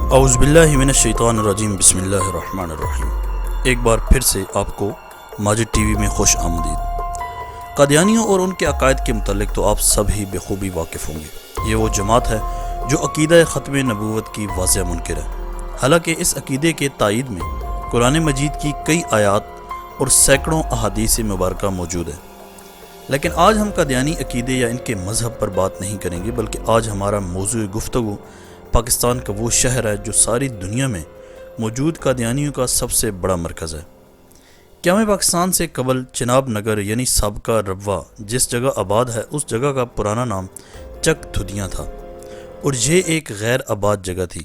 اعوذ باللہ من الشیطان الرجیم بسم اللہ الرحمن الرحیم۔ ایک بار پھر سے آپ کو ماجد ٹی وی میں خوش آمدید۔ قادیانیوں اور ان کے عقائد کے متعلق تو آپ سب ہی بخوبی واقف ہوں گے۔ یہ وہ جماعت ہے جو عقیدہ ختم نبوت کی واضح منکر ہے، حالانکہ اس عقیدے کے تائید میں قرآن مجید کی کئی آیات اور سینکڑوں احادیث مبارکہ موجود ہیں۔ لیکن آج ہم قادیانی عقیدے یا ان کے مذہب پر بات نہیں کریں گے، بلکہ آج ہمارا موضوع گفتگو پاکستان کا وہ شہر ہے جو ساری دنیا میں موجود قادیانیوں کا سب سے بڑا مرکز ہے۔ قیام پاکستان سے قبل چناب نگر یعنی سابقہ ربوہ جس جگہ آباد ہے، اس جگہ کا پرانا نام چک دھدیاں تھا اور یہ ایک غیر آباد جگہ تھی۔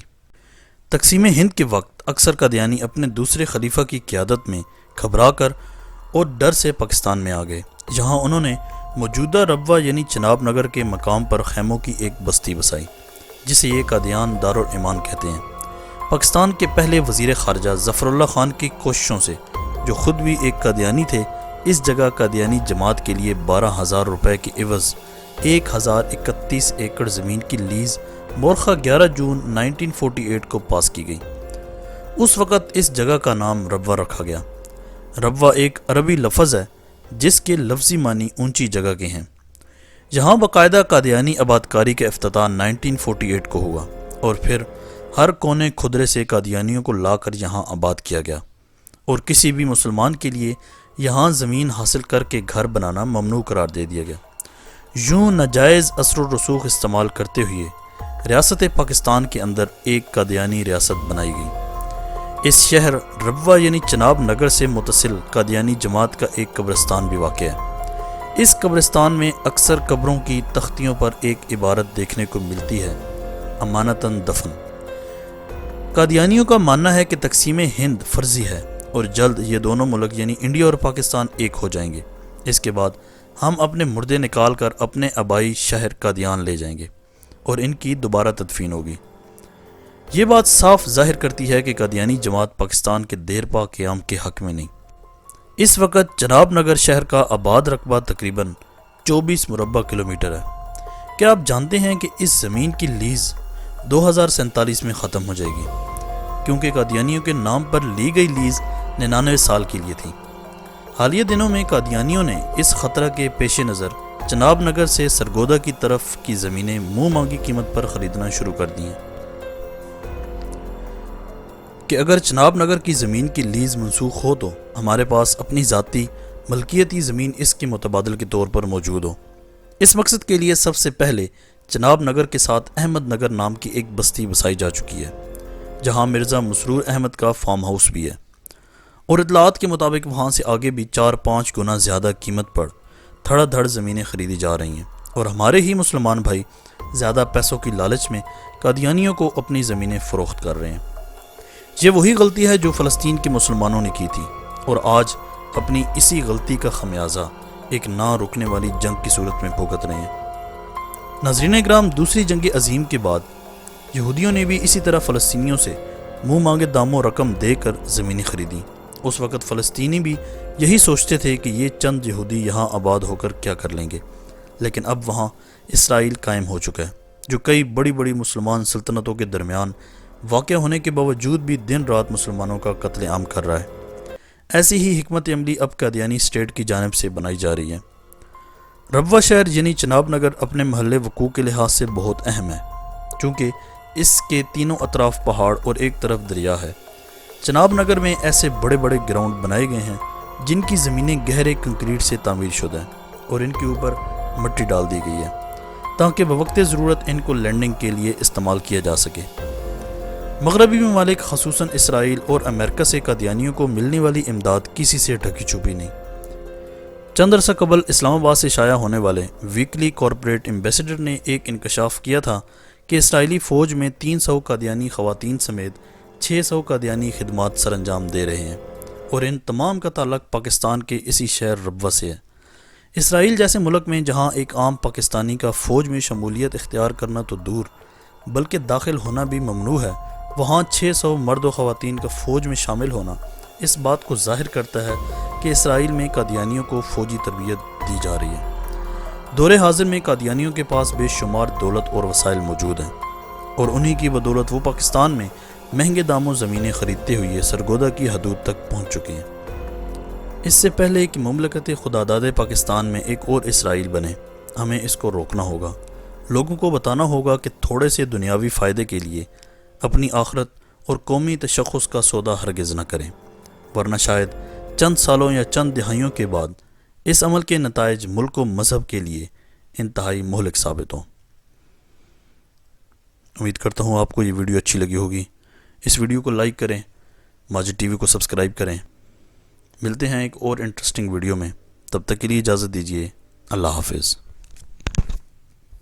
تقسیم ہند کے وقت اکثر قادیانی اپنے دوسرے خلیفہ کی قیادت میں گھبرا کر اور ڈر سے پاکستان میں آ گئے، جہاں انہوں نے موجودہ ربوہ یعنی چناب نگر کے مقام پر خیموں کی ایک بستی بسائی، جسے یہ قادیان دارالایمان کہتے ہیں۔ پاکستان کے پہلے وزیر خارجہ ظفر اللہ خان کی کوششوں سے، جو خود بھی ایک قادیانی تھے، اس جگہ قادیانی جماعت کے لیے 12,000 روپے کے عوض 1,031 ایکڑ زمین کی لیز مورخہ 11 جون 1948 کو پاس کی گئی۔ اس وقت اس جگہ کا نام ربوہ رکھا گیا۔ ربوہ ایک عربی لفظ ہے جس کے لفظی معنی اونچی جگہ کے ہیں۔ یہاں باقاعدہ قادیانی آبادکاری کا افتتاح 1948 کو ہوا اور پھر ہر کونے خدرے سے قادیانیوں کو لا کر یہاں آباد کیا گیا، اور کسی بھی مسلمان کے لیے یہاں زمین حاصل کر کے گھر بنانا ممنوع قرار دے دیا گیا۔ یوں ناجائز اثر و رسوخ استعمال کرتے ہوئے ریاست پاکستان کے اندر ایک قادیانی ریاست بنائی گئی۔ اس شہر ربوہ یعنی چناب نگر سے متصل قادیانی جماعت کا ایک قبرستان بھی واقع ہے۔ اس قبرستان میں اکثر قبروں کی تختیوں پر ایک عبارت دیکھنے کو ملتی ہے، امانتاً دفن۔ قادیانیوں کا ماننا ہے کہ تقسیم ہند فرضی ہے اور جلد یہ دونوں ملک یعنی انڈیا اور پاکستان ایک ہو جائیں گے۔ اس کے بعد ہم اپنے مردے نکال کر اپنے آبائی شہر قادیان لے جائیں گے اور ان کی دوبارہ تدفین ہوگی۔ یہ بات صاف ظاہر کرتی ہے کہ قادیانی جماعت پاکستان کے دیرپا قیام کے حق میں نہیں۔ اس وقت چناب نگر شہر کا آباد رقبہ تقریباً 24 مربع کلومیٹر ہے۔ کیا آپ جانتے ہیں کہ اس زمین کی لیز 2047 میں ختم ہو جائے گی، کیونکہ قادیانیوں کے نام پر لی گئی لیز 99 سال کے لیے تھی۔ حالیہ دنوں میں قادیانیوں نے اس خطرہ کے پیش نظر چناب نگر سے سرگودا کی طرف کی زمینیں منہ مانگی قیمت پر خریدنا شروع کر دی ہیں کہ اگر چناب نگر کی زمین کی لیز منسوخ ہو تو ہمارے پاس اپنی ذاتی ملکیتی زمین اس کے متبادل کے طور پر موجود ہو۔ اس مقصد کے لیے سب سے پہلے چناب نگر کے ساتھ احمد نگر نام کی ایک بستی بسائی جا چکی ہے، جہاں مرزا مسرور احمد کا فارم ہاؤس بھی ہے، اور اطلاعات کے مطابق وہاں سے آگے بھی 4-5 گنا زیادہ قیمت پر دھڑا دھڑ زمینیں خریدی جا رہی ہیں، اور ہمارے ہی مسلمان بھائی زیادہ پیسوں کی لالچ میں قادیانیوں کو اپنی زمینیں فروخت کر رہے ہیں۔ یہ وہی غلطی ہے جو فلسطین کے مسلمانوں نے کی تھی، اور آج اپنی اسی غلطی کا خمیازہ ایک نہ رکنے والی جنگ کی صورت میں بھگت رہے ہیں۔ ناظرین اکرام، دوسری جنگ عظیم کے بعد یہودیوں نے بھی اسی طرح فلسطینیوں سے منہ مانگے دام و رقم دے کر زمینیں خریدیں۔ اس وقت فلسطینی بھی یہی سوچتے تھے کہ یہ چند یہودی یہاں آباد ہو کر کیا کر لیں گے، لیکن اب وہاں اسرائیل قائم ہو چکا ہے، جو کئی بڑی بڑی مسلمان سلطنتوں کے درمیان واقع ہونے کے باوجود بھی دن رات مسلمانوں کا قتل عام کر رہا ہے۔ ایسی ہی حکمت عملی اب قادیانی اسٹیٹ کی جانب سے بنائی جا رہی ہے۔ ربوہ شہر یعنی چناب نگر اپنے محل وقوع کے لحاظ سے بہت اہم ہے، چونکہ اس کے تینوں اطراف پہاڑ اور ایک طرف دریا ہے۔ چناب نگر میں ایسے بڑے بڑے گراؤنڈ بنائے گئے ہیں جن کی زمینیں گہرے کنکریٹ سے تعمیر شدہ ہیں اور ان کے اوپر مٹی ڈال دی گئی ہے تاکہ بوقت ضرورت ان کو لینڈنگ کے لیے استعمال کیا جا سکے۔ مغربی ممالک خصوصاً اسرائیل اور امریکہ سے قادیانیوں کو ملنے والی امداد کسی سے ڈھکی چھپی نہیں۔ چند عرصہ قبل اسلام آباد سے شائع ہونے والے ویکلی کارپوریٹ ایمبیسڈر نے ایک انکشاف کیا تھا کہ اسرائیلی فوج میں 300 قادیانی خواتین سمیت 600 قادیانی خدمات سر انجام دے رہے ہیں، اور ان تمام کا تعلق پاکستان کے اسی شہر ربوہ سے ہے۔ اسرائیل جیسے ملک میں جہاں ایک عام پاکستانی کا فوج میں شمولیت اختیار کرنا تو دور بلکہ داخل ہونا بھی ممنوع ہے، وہاں 600 مرد و خواتین کا فوج میں شامل ہونا اس بات کو ظاہر کرتا ہے کہ اسرائیل میں قادیانیوں کو فوجی تربیت دی جا رہی ہے۔ دور حاضر میں قادیانیوں کے پاس بے شمار دولت اور وسائل موجود ہیں، اور انہی کی بدولت وہ پاکستان میں مہنگے داموں زمینیں خریدتے ہوئے سرگودا کی حدود تک پہنچ چکے ہیں۔ اس سے پہلے کہ مملکت خداداد پاکستان میں ایک اور اسرائیل بنے، ہمیں اس کو روکنا ہوگا۔ لوگوں کو بتانا ہوگا کہ تھوڑے سے دنیاوی فائدے کے لیے اپنی آخرت اور قومی تشخص کا سودا ہرگز نہ کریں، ورنہ شاید چند سالوں یا چند دہائیوں کے بعد اس عمل کے نتائج ملک و مذہب کے لیے انتہائی مہلک ثابت ہوں۔ امید کرتا ہوں آپ کو یہ ویڈیو اچھی لگی ہوگی۔ اس ویڈیو کو لائک کریں، ماجد ٹی وی کو سبسکرائب کریں۔ ملتے ہیں ایک اور انٹرسٹنگ ویڈیو میں، تب تک کے لیے اجازت دیجیے۔ اللہ حافظ۔